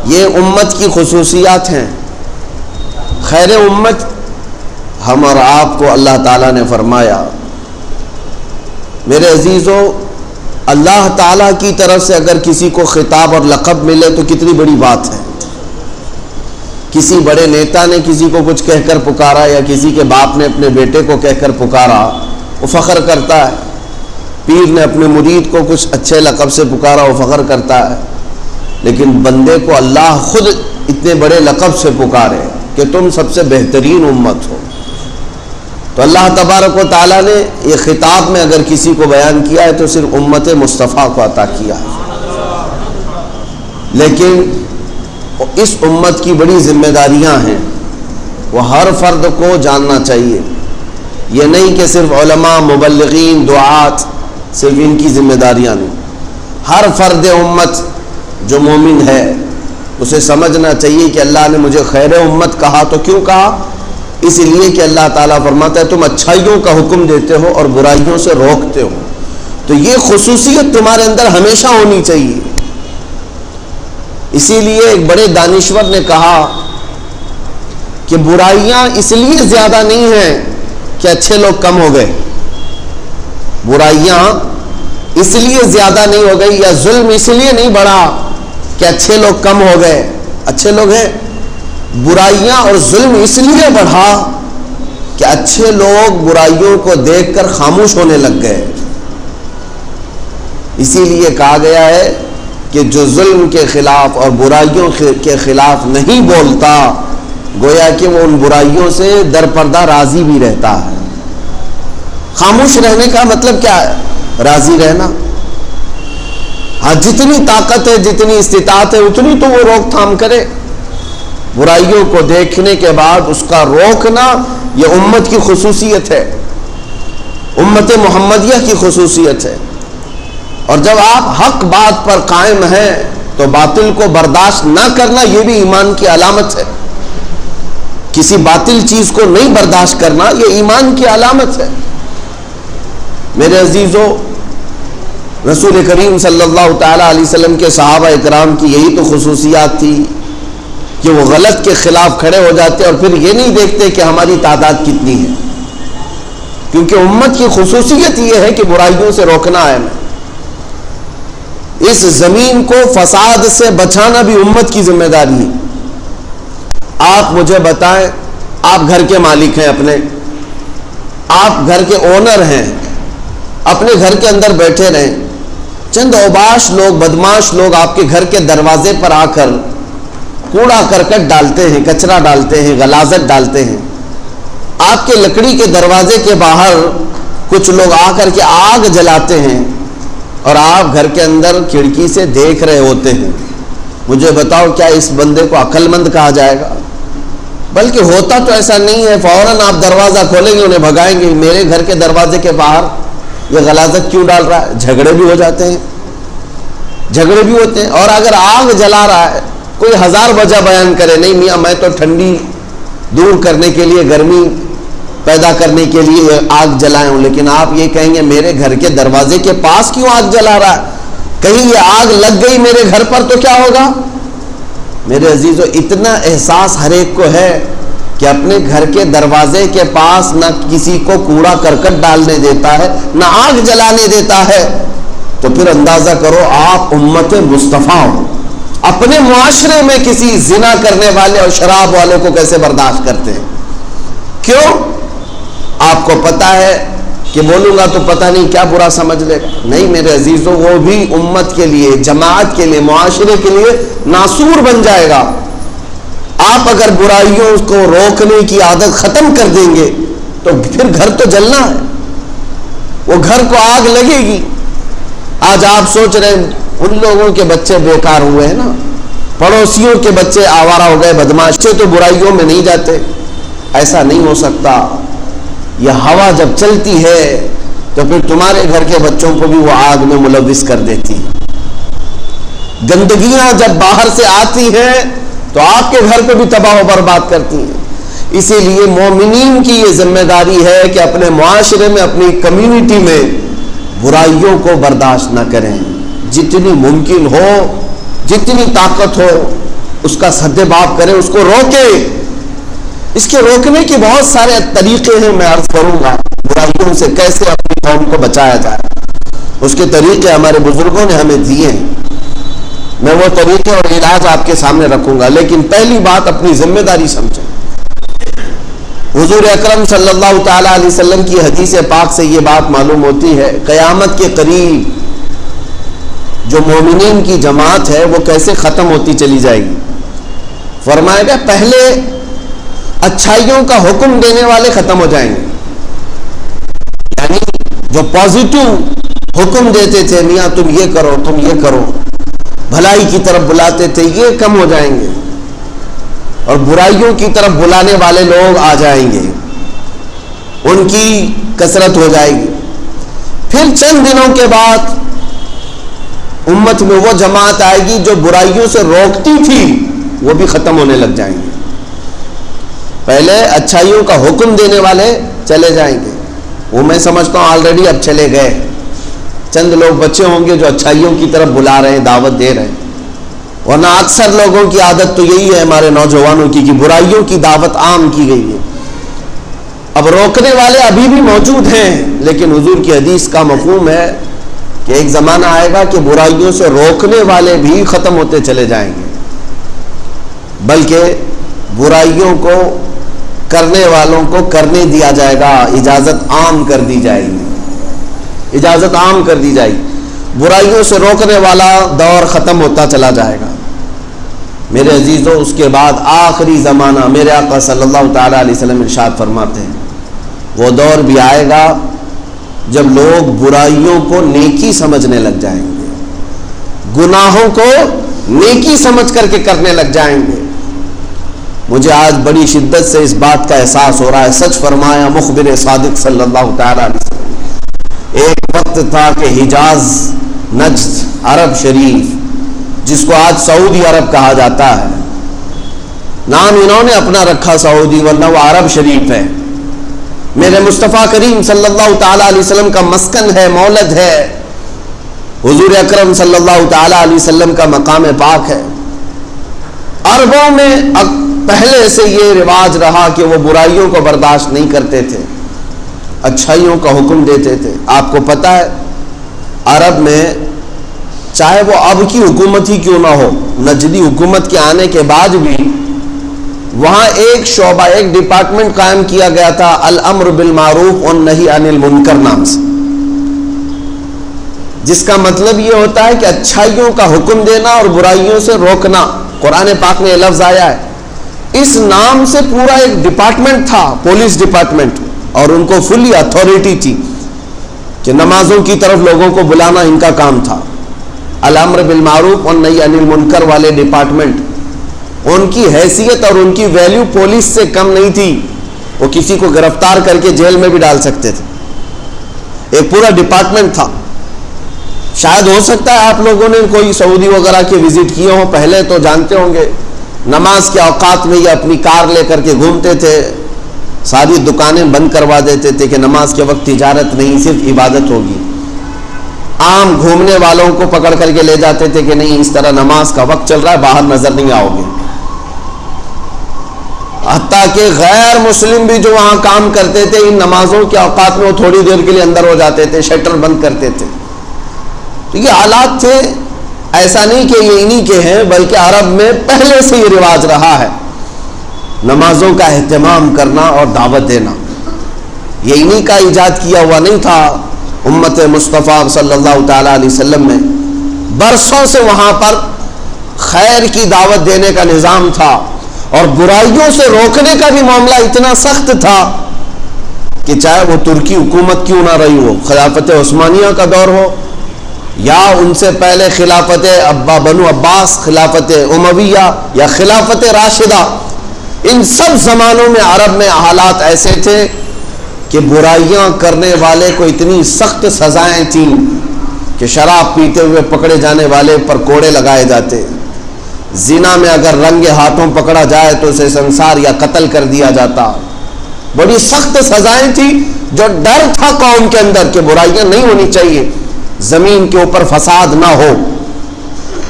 یہ امت کی خصوصیات ہیں. خیر امت ہم اور آپ کو اللہ تعالیٰ نے فرمایا. میرے عزیزو، اللہ تعالیٰ کی طرف سے اگر کسی کو خطاب اور لقب ملے تو کتنی بڑی بات ہے. کسی بڑے نیتا نے کسی کو کچھ کہہ کر پکارا یا کسی کے باپ نے اپنے بیٹے کو کہہ کر پکارا، وہ فخر کرتا ہے. پیر نے اپنے مرید کو کچھ اچھے لقب سے پکارا، وہ فخر کرتا ہے. لیکن بندے کو اللہ خود اتنے بڑے لقب سے پکارے کہ تم سب سے بہترین امت ہو، تو اللہ تبارک و تعالیٰ نے یہ خطاب میں اگر کسی کو بیان کیا ہے تو صرف امت مصطفیٰ کو عطا کیا ہے. لیکن اس امت کی بڑی ذمہ داریاں ہیں، وہ ہر فرد کو جاننا چاہیے. یہ نہیں کہ صرف علماء، مبلغین، دعات صرف ان کی ذمہ داریاں نہیں. ہر فرد امت جو مومن ہے اسے سمجھنا چاہیے کہ اللہ نے مجھے خیر امت کہا تو کیوں کہا؟ اس لیے کہ اللہ تعالیٰ فرماتا ہے تم اچھائیوں کا حکم دیتے ہو اور برائیوں سے روکتے ہو. تو یہ خصوصیت تمہارے اندر ہمیشہ ہونی چاہیے. اسی لیے ایک بڑے دانشور نے کہا کہ برائیاں اس لیے زیادہ نہیں ہیں کہ اچھے لوگ کم ہو گئے. برائیاں اس لیے زیادہ نہیں ہو گئی یا ظلم اس لیے نہیں بڑھا کہ اچھے لوگ کم ہو گئے. اچھے لوگ ہیں. برائیاں اور ظلم اس لیے بڑھا کہ اچھے لوگ برائیوں کو دیکھ کر خاموش ہونے لگ گئے. اسی لیے کہا گیا ہے کہ جو ظلم کے خلاف اور برائیوں کے خلاف نہیں بولتا گویا کہ وہ ان برائیوں سے در پردہ راضی بھی رہتا ہے. خاموش رہنے کا مطلب کیا ہے؟ راضی رہنا. ہاں جتنی طاقت ہے، جتنی استطاعت ہے اتنی تو وہ روک تھام کرے. برائیوں کو دیکھنے کے بعد اس کا روکنا یہ امت کی خصوصیت ہے، امت محمدیہ کی خصوصیت ہے. اور جب آپ حق بات پر قائم ہیں تو باطل کو برداشت نہ کرنا یہ بھی ایمان کی علامت ہے. کسی باطل چیز کو نہیں برداشت کرنا یہ ایمان کی علامت ہے. میرے عزیزو، رسول کریم صلی اللہ تعالی علیہ وسلم کے صحابہ اکرام کی یہی تو خصوصیات تھی کہ وہ غلط کے خلاف کھڑے ہو جاتے اور پھر یہ نہیں دیکھتے کہ ہماری تعداد کتنی ہے، کیونکہ امت کی خصوصیت یہ ہے کہ برائیوں سے روکنا ہے. اس زمین کو فساد سے بچانا بھی امت کی ذمہ داری ہے. آپ مجھے بتائیں، آپ گھر کے مالک ہیں، آپ گھر کے اونر ہیں، اپنے گھر کے اندر بیٹھے رہیں. چند اوباش لوگ، بدماش لوگ آپ کے گھر کے دروازے پر آ کر کوڑا کرکٹ ڈالتے ہیں، کچرا ڈالتے ہیں، غلاظت ڈالتے ہیں. آپ کے لکڑی کے دروازے کے باہر کچھ لوگ آ کر کے آگ جلاتے ہیں اور آپ گھر کے اندر کھڑکی سے دیکھ رہے ہوتے ہیں. مجھے بتاؤ کیا اس بندے کو عقل مند کہا جائے گا؟ بلکہ ہوتا تو ایسا نہیں ہے. فوراً آپ دروازہ کھولیں گے، انہیں بھگائیں گے. میرے گھر کے دروازے کے باہر یہ غلاظت کیوں ڈال رہا ہے؟ جھگڑے بھی ہو جاتے ہیں، جھگڑے بھی ہوتے ہیں. اور اگر آگ جلا رہا ہے، کوئی ہزار وجہ بیان کرے، نہیں میاں میں تو ٹھنڈی دور کرنے کے لیے، گرمی پیدا کرنے کے لیے آگ جلائے ہوں، لیکن آپ یہ کہیں گے میرے گھر کے دروازے کے پاس کیوں آگ جلا رہا ہے؟ کہیں یہ آگ لگ گئی میرے گھر پر تو کیا ہوگا؟ میرے عزیزو، اتنا احساس ہر ایک کو ہے کہ اپنے گھر کے دروازے کے پاس نہ کسی کو کوڑا کرکٹ ڈالنے دیتا ہے، نہ آگ جلانے دیتا ہے. تو پھر اندازہ کرو آپ امت مصطفیٰ ہو. اپنے معاشرے میں کسی زنا کرنے والے اور شراب والوں کو کیسے برداشت کرتے ہیں؟ کیوں؟ آپ کو پتا ہے کہ بولوں گا تو پتہ نہیں کیا برا سمجھ لے گا. نہیں میرے عزیزو، وہ بھی امت کے لیے، جماعت کے لیے، معاشرے کے لیے ناسور بن جائے گا. آپ اگر برائیوں کو روکنے کی عادت ختم کر دیں گے تو پھر گھر تو جلنا ہے، وہ گھر کو آگ لگے گی. آج آپ سوچ رہے ہیں ان لوگوں کے بچے بیکار ہوئے ہیں نا، پڑوسیوں کے بچے آوارہ ہو گئے، بدماش تو برائیوں میں نہیں جاتے. ایسا نہیں ہو سکتا. یہ ہوا جب چلتی ہے تو پھر تمہارے گھر کے بچوں کو بھی وہ آگ میں ملوث کر دیتی. گندگیاں جب باہر سے آتی ہیں تو آپ کے گھر کو بھی تباہ و برباد کرتی ہیں. اسی لیے مومنین کی یہ ذمہ داری ہے کہ اپنے معاشرے میں، اپنی کمیونٹی میں برائیوں کو برداشت نہ کریں. جتنی ممکن ہو، جتنی طاقت ہو اس کا سد باب کرے، اس کو روکے۔ اس کے روکنے کے بہت سارے طریقے ہیں، میں عرض کروں گا برائیوں سے کیسے اپنی قوم کو بچایا جائے۔ اس کے طریقے ہمارے بزرگوں نے ہمیں دیے ہیں، میں وہ طریقے اور علاج آپ کے سامنے رکھوں گا۔ لیکن پہلی بات اپنی ذمہ داری سمجھیں۔ حضور اکرم صلی اللہ تعالی علیہ وسلم کی حدیث پاک سے یہ بات معلوم ہوتی ہے، قیامت کے قریب جو مومنین کی جماعت ہے وہ کیسے ختم ہوتی چلی جائے گی۔ فرمایا گیا پہلے اچھائیوں کا حکم دینے والے ختم ہو جائیں گے، یعنی جو پازیٹو حکم دیتے تھے، میاں تم یہ کرو تم یہ کرو، بھلائی کی طرف بلاتے تھے، یہ کم ہو جائیں گے، اور برائیوں کی طرف بلانے والے لوگ آ جائیں گے، ان کی کثرت ہو جائے گی۔ پھر چند دنوں کے بعد امت میں وہ جماعت آئے گی جو برائیوں سے روکتی تھی، وہ بھی ختم ہونے لگ جائیں گے۔ پہلے اچھائیوں کا حکم دینے والے چلے جائیں گے، وہ میں سمجھتا ہوں آلریڈی اب چلے گئے، چند لوگ بچے ہوں گے جو اچھائیوں کی طرف بلا رہے ہیں، دعوت دے رہے ہیں، ورنہ اکثر لوگوں کی عادت تو یہی ہے ہمارے نوجوانوں کی کہ برائیوں کی دعوت عام کی گئی ہے۔ اب روکنے والے ابھی بھی موجود ہیں، لیکن حضور کی حدیث کا مفہوم ہے کہ ایک زمانہ آئے گا کہ برائیوں سے روکنے والے بھی ختم ہوتے چلے جائیں گے، بلکہ برائیوں کو کرنے والوں کو کرنے دیا جائے گا، اجازت عام کر دی جائے گی، اجازت عام کر دی جائے گی، برائیوں سے روکنے والا دور ختم ہوتا چلا جائے گا۔ میرے عزیزوں، اس کے بعد آخری زمانہ، میرے آقا صلی اللہ تعالی علیہ وسلم ارشاد فرماتے ہیں وہ دور بھی آئے گا جب لوگ برائیوں کو نیکی سمجھنے لگ جائیں گے، گناہوں کو نیکی سمجھ کر کے کرنے لگ جائیں گے۔ مجھے آج بڑی شدت سے اس بات کا احساس ہو رہا ہے، سچ فرمایا مخبر صادق صلی اللہ تعالی علیہ وسلم۔ ایک وقت تھا کہ حجاز، نجد، عرب شریف، جس کو آج سعودی عرب کہا جاتا ہے، نام انہوں نے اپنا رکھا سعودی، ورنہ وہ عرب شریف ہے، میرے مصطفیٰ کریم صلی اللہ تعالی علیہ وسلم کا مسکن ہے، مولد ہے، حضور اکرم صلی اللہ تعالی علیہ وسلم کا مقام پاک ہے۔ عربوں میں پہلے سے یہ رواج رہا کہ وہ برائیوں کو برداشت نہیں کرتے تھے، اچھائیوں کا حکم دیتے تھے۔ آپ کو پتہ ہے عرب میں چاہے وہ اب کی حکومت ہی کیوں نہ ہو، نجدی حکومت کے آنے کے بعد بھی وہاں ایک شعبہ، ایک ڈپارٹمنٹ قائم کیا گیا تھا، الامر بالمعروف والنہی عن المنکر نام سے، جس کا مطلب یہ ہوتا ہے کہ اچھائیوں کا حکم دینا اور برائیوں سے روکنا۔ قرآن پاک میں یہ لفظ آیا ہے، اس نام سے پورا ایک ڈپارٹمنٹ تھا، پولیس ڈپارٹمنٹ، اور ان کو فلی اتھارٹی تھی کہ نمازوں کی طرف لوگوں کو بلانا ان کا کام تھا۔ الامر بالمعروف والنہی عن المنکر والے ڈپارٹمنٹ، ان کی حیثیت اور ان کی ویلیو پولیس سے کم نہیں تھی، وہ کسی کو گرفتار کر کے جیل میں بھی ڈال سکتے تھے، ایک پورا ڈپارٹمنٹ تھا۔ شاید ہو سکتا ہے آپ لوگوں نے کوئی سعودی وغیرہ کے وزٹ کیے ہوں، پہلے تو جانتے ہوں گے نماز کے اوقات میں یہ اپنی کار لے کر کے گھومتے تھے، ساری دکانیں بند کروا دیتے تھے کہ نماز کے وقت تجارت نہیں، صرف عبادت ہوگی۔ عام گھومنے والوں کو پکڑ کر کے لے جاتے تھے کہ نہیں، اس طرح نماز کا وقت چل رہا ہے، باہر نظر نہیں آؤ گے۔ حتیٰ کہ غیر مسلم بھی جو وہاں کام کرتے تھے، ان نمازوں کے اوقات میں وہ تھوڑی دیر کے لیے اندر ہو جاتے تھے، شٹر بند کرتے تھے۔ تو یہ حالات تھے، ایسا نہیں کہ یہ انہی کے ہیں، بلکہ عرب میں پہلے سے یہ رواج رہا ہے نمازوں کا اہتمام کرنا اور دعوت دینا۔ یہ انہی کا ایجاد کیا ہوا نہیں تھا، امت مصطفیٰ صلی اللہ تعالی علیہ وسلم میں برسوں سے وہاں پر خیر کی دعوت دینے کا نظام تھا، اور برائیوں سے روکنے کا بھی معاملہ اتنا سخت تھا کہ چاہے وہ ترکی حکومت کیوں نہ رہی ہو، خلافت عثمانیہ کا دور ہو یا ان سے پہلے خلافت بنو عباس، خلافت امویہ یا خلافت راشدہ، ان سب زمانوں میں عرب میں حالات ایسے تھے کہ برائیاں کرنے والے کو اتنی سخت سزائیں تھیں کہ شراب پیتے ہوئے پکڑے جانے والے پر کوڑے لگائے جاتے، زنا میں اگر رنگے ہاتھوں پکڑا جائے تو اسے سنسار یا قتل کر دیا جاتا۔ بڑی سخت سزائیں تھیں، جو ڈر تھا قوم کے اندر کہ برائیاں نہیں ہونی چاہیے، زمین کے اوپر فساد نہ ہو۔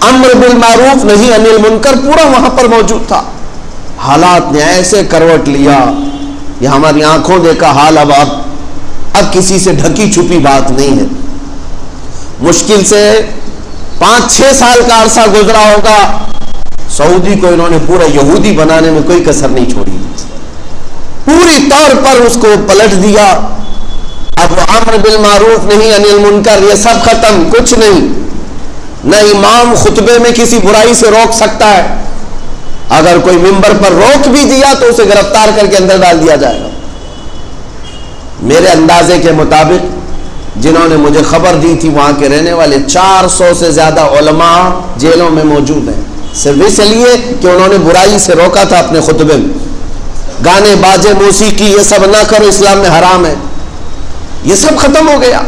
امر بالمعروف نہیں انل منکر پورا وہاں پر موجود تھا. حالات نے ایسے کروٹ لیا، یہ ہماری آنکھوں دیکھا حال اب کسی سے ڈھکی چھپی بات نہیں ہے. مشکل سے 5-6 سال کا عرصہ گزرا ہوگا، سعودی کو انہوں نے پورا یہودی بنانے میں کوئی کسر نہیں چھوڑی، پوری طور پر اس کو پلٹ دیا. اب وہ امر بالمعروف نہیں انل منکر، یہ سب ختم، کچھ نہیں. نہ امام خطبے میں کسی برائی سے روک سکتا ہے، اگر کوئی ممبر پر روک بھی دیا تو اسے گرفتار کر کے اندر ڈال دیا جائے گا. میرے اندازے کے مطابق جنہوں نے مجھے خبر دی تھی وہاں کے رہنے والے 400 سے زیادہ علماء جیلوں میں موجود ہیں، صرف اس لیے کہ انہوں نے برائی سے روکا تھا اپنے خطبے میں. گانے باجے موسیقی یہ سب نہ کرو، اسلام میں حرام ہے. یہ سب ختم ہو گیا.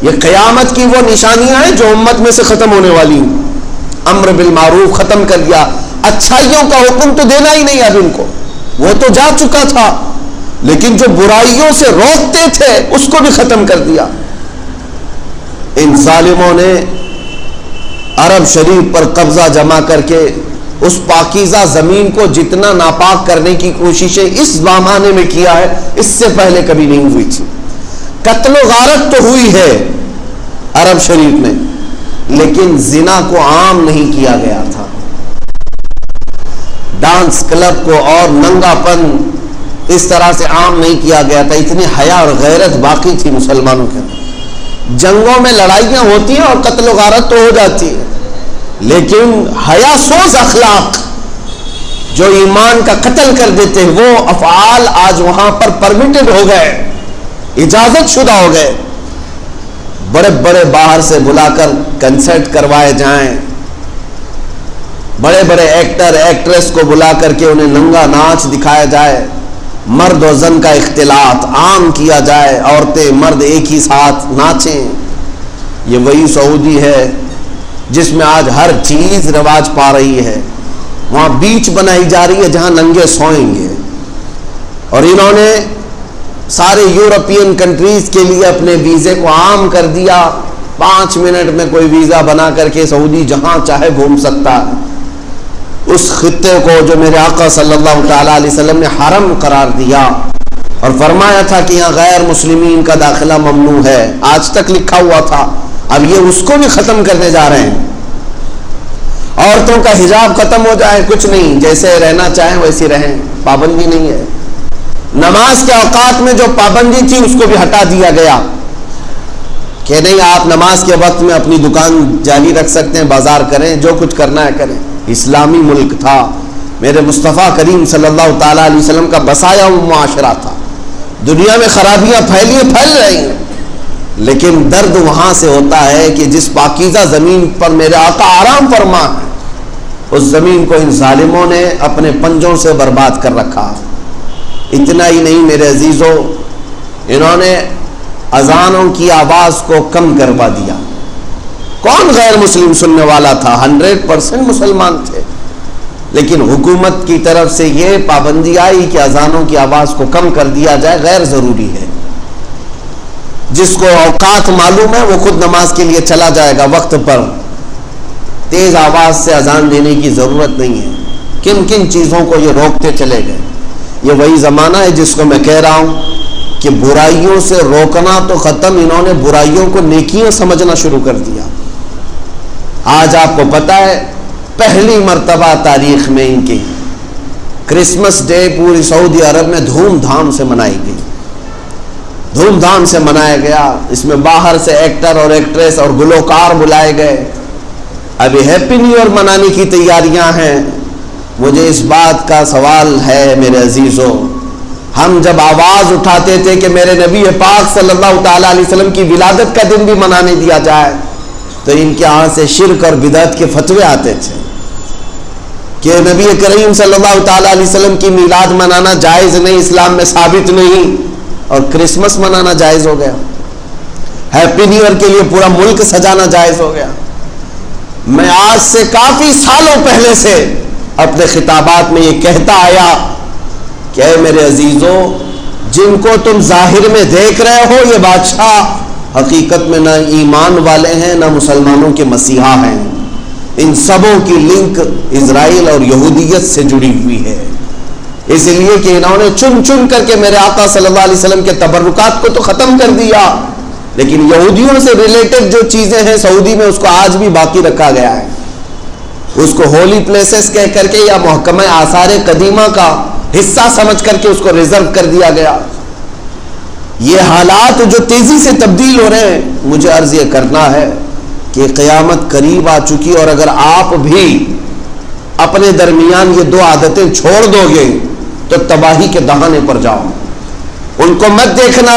یہ قیامت کی وہ نشانیاں ہیں جو امت میں سے ختم ہونے والی ہیں. امر بالمعروف ختم کر دیا، اچھائیوں کا حکم تو دینا ہی نہیں اب ان کو، وہ تو جا چکا تھا، لیکن جو برائیوں سے روکتے تھے اس کو بھی ختم کر دیا. ان ظالموں نے عرب شریف پر قبضہ جما کر کے اس پاکیزہ زمین کو جتنا ناپاک کرنے کی کوششیں اس زمانے میں کیا ہے، اس سے پہلے کبھی نہیں ہوئی تھی. قتل و غارت تو ہوئی ہے عرب شریف میں، لیکن زنا کو عام نہیں کیا گیا تھا. ڈانس کلب کو اور ننگا پن اس طرح سے عام نہیں کیا گیا تھا. اتنی حیا اور غیرت باقی تھی مسلمانوں کے اندر. جنگوں میں لڑائیاں ہوتی ہیں اور قتل و غارت تو ہو جاتی ہے، لیکن حیا سوز اخلاق جو ایمان کا قتل کر دیتے ہیں، وہ افعال آج وہاں پر پرمیٹڈ ہو گئے، اجازت شدہ ہو گئے. بڑے بڑے باہر سے بلا کر کنسرٹ کروائے جائیں، بڑے بڑے ایکٹر ایکٹریس کو بلا کر کے انہیں ننگا ناچ دکھایا جائے، مرد و زن کا اختلاط عام کیا جائے، عورتیں مرد ایک ہی ساتھ ناچیں. یہ وہی سعودی ہے جس میں آج ہر چیز رواج پا رہی ہے. وہاں بیچ بنائی جا رہی ہے جہاں ننگے سوئیں گے، اور انہوں نے سارے یورپین کنٹریز کے لیے اپنے ویزے کو عام کر دیا. 5 منٹ میں کوئی ویزا بنا کر کے سعودی جہاں چاہے گھوم سکتا ہے. اس خطے کو جو میرے آقا صلی اللہ تعالی علیہ وسلم نے حرم قرار دیا اور فرمایا تھا کہ یہاں غیر مسلمین کا داخلہ ممنوع ہے، آج تک لکھا ہوا تھا، اب یہ اس کو بھی ختم کرنے جا رہے ہیں. عورتوں کا حجاب ختم ہو جائے، کچھ نہیں، جیسے رہنا چاہیں ویسے رہیں، پابندی نہیں ہے. نماز کے اوقات میں جو پابندی تھی اس کو بھی ہٹا دیا گیا کہ نہیں، آپ نماز کے وقت میں اپنی دکان جاری رکھ سکتے ہیں، بازار کریں، جو کچھ کرنا ہے کریں. اسلامی ملک تھا، میرے مصطفیٰ کریم صلی اللہ تعالیٰ علیہ وسلم کا بسایا ہوا معاشرہ تھا. دنیا میں خرابیاں پھیل رہی ہیں، لیکن درد وہاں سے ہوتا ہے کہ جس پاکیزہ زمین پر میرے آقا آرام فرما ہے، اس زمین کو ان ظالموں نے اپنے پنجوں سے برباد کر رکھا. اتنا ہی نہیں میرے عزیزوں، انہوں نے اذانوں کی آواز کو کم کروا دیا. کون غیر مسلم سننے والا تھا؟ 100% مسلمان تھے، لیکن حکومت کی طرف سے یہ پابندی آئی کہ اذانوں کی آواز کو کم کر دیا جائے، غیر ضروری ہے. جس کو اوقات معلوم ہے وہ خود نماز کے لیے چلا جائے گا وقت پر. تیز آواز سے اذان دینے کی ضرورت نہیں ہے. کن کن چیزوں کو یہ روکتے چلے گئے. یہ وہی زمانہ ہے جس کو میں کہہ رہا ہوں کہ برائیوں سے روکنا تو ختم، انہوں نے برائیوں کو نیکیاں سمجھنا شروع کر دیا. آج آپ کو پتا ہے پہلی مرتبہ تاریخ میں ان کی کرسمس ڈے پوری سعودی عرب میں دھوم دھام سے منائی گئی، دھوم دھام سے منایا گیا. اس میں باہر سے ایکٹر اور ایکٹریس اور گلوکار بلائے گئے. ابھی ہیپی نیو ایئر منانے کی تیاریاں ہیں. مجھے اس بات کا سوال ہے میرے عزیزوں، ہم جب آواز اٹھاتے تھے کہ میرے نبی پاک صلی اللہ تعالی علیہ وسلم کی ولادت کا دن بھی منانے دیا جائے، تو ان کے ہاں سے شرک اور بدعت کے فتوے آتے تھے کہ نبی کریم صلی اللہ تعالی علیہ وسلم کی میلاد منانا جائز نہیں، اسلام میں ثابت نہیں، اور کرسمس منانا جائز ہو گیا. ہیپی نیو ایئر کے لیے پورا ملک سجانا جائز ہو گیا. میں آج سے کافی سالوں پہلے سے اپنے خطابات میں یہ کہتا آیا کہ اے میرے عزیزوں، جن کو تم ظاہر میں دیکھ رہے ہو یہ بادشاہ حقیقت میں نہ ایمان والے ہیں نہ مسلمانوں کے مسیحا ہیں. ان سبوں کی لنک اسرائیل اور یہودیت سے جڑی ہوئی ہے، اس لیے کہ انہوں نے چن چن کر کے میرے آقا صلی اللہ علیہ وسلم کے تبرکات کو تو ختم کر دیا، لیکن یہودیوں سے ریلیٹڈ جو چیزیں ہیں سعودی میں اس کو آج بھی باقی رکھا گیا ہے، اس کو ہولی پلیسز کہہ کر کے یا محکمہ آثار قدیمہ کا حصہ سمجھ کر کے اس کو ریزرو کر دیا گیا۔ یہ حالات جو تیزی سے تبدیل ہو رہے ہیں، مجھے عرض یہ کرنا ہے کہ قیامت قریب آ چکی، اور اگر آپ بھی اپنے درمیان یہ 2 عادتیں چھوڑ دو گے تو تباہی کے دہانے پر جاؤ۔ ان کو مت دیکھنا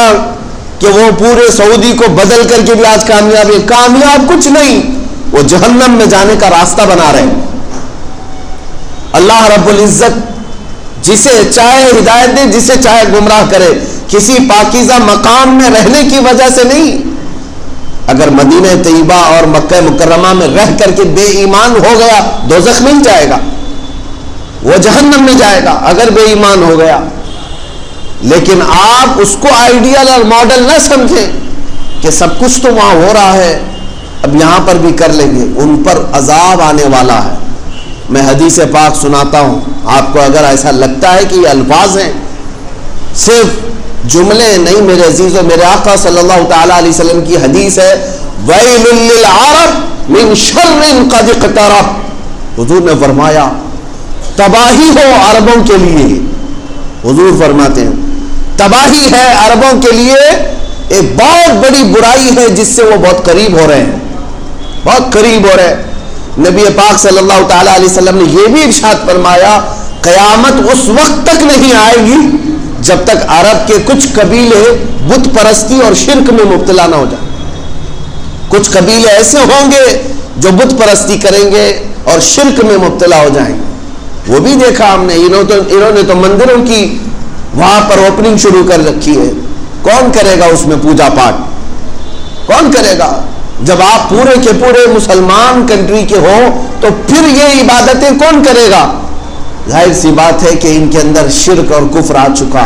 کہ وہ پورے سعودی کو بدل کر کے بھی آج کامیاب ہے، کامیاب کچھ نہیں، وہ جہنم میں جانے کا راستہ بنا رہے ہیں۔ اللہ رب العزت جسے چاہے ہدایت دے، جسے چاہے گمراہ کرے، کسی پاکیزہ مقام میں رہنے کی وجہ سے نہیں۔ اگر مدینہ طیبہ اور مکہ مکرمہ میں رہ کر کے بے ایمان ہو گیا، دوزخ نہیں جائے گا، وہ جہنم میں جائے گا اگر بے ایمان ہو گیا۔ لیکن آپ اس کو آئیڈیل اور ماڈل نہ سمجھیں کہ سب کچھ تو وہاں ہو رہا ہے، اب یہاں پر بھی کر لیں گے، ان پر عذاب آنے والا ہے۔ میں حدیث پاک سناتا ہوں آپ کو، اگر ایسا لگتا ہے کہ یہ الفاظ ہیں، صرف جملے نہیں میرے عزیزوں، میرے آقا صلی اللہ تعالیٰ علیہ وسلم کی حدیث ہے، وَيْلٌ لِّلْعَرَبِ مِنْ شَرٍّ قَدِ اقْتَرَبَ۔ حضور نے فرمایا تباہی ہو عربوں کے لیے، حضور فرماتے ہیں تباہی ہے عربوں کے لیے، ایک بہت بڑی برائی ہے جس سے وہ بہت قریب ہو رہے ہیں، بہت قریب ہو رہے ہیں۔ نبی پاک صلی اللہ تعالیٰ علیہ وسلم نے یہ بھی ارشاد فرمایا قیامت اس وقت تک نہیں آئے گی جب تک عرب کے کچھ قبیلے بت پرستی اور شرک میں مبتلا نہ ہو جائیں۔ کچھ قبیلے ایسے ہوں گے جو بت پرستی کریں گے اور شرک میں مبتلا ہو جائیں گے۔ وہ بھی دیکھا ہم نے، انہوں نے تو مندروں کی وہاں پر اوپننگ شروع کر رکھی ہے۔ کون کرے گا اس میں پوجا پاٹ؟ کون کرے گا؟ جب آپ پورے کے پورے مسلمان کنٹری کے ہو تو پھر یہ عبادتیں کون کرے گا؟ ظاہر سی بات ہے کہ ان کے اندر شرک اور کفر آ چکا۔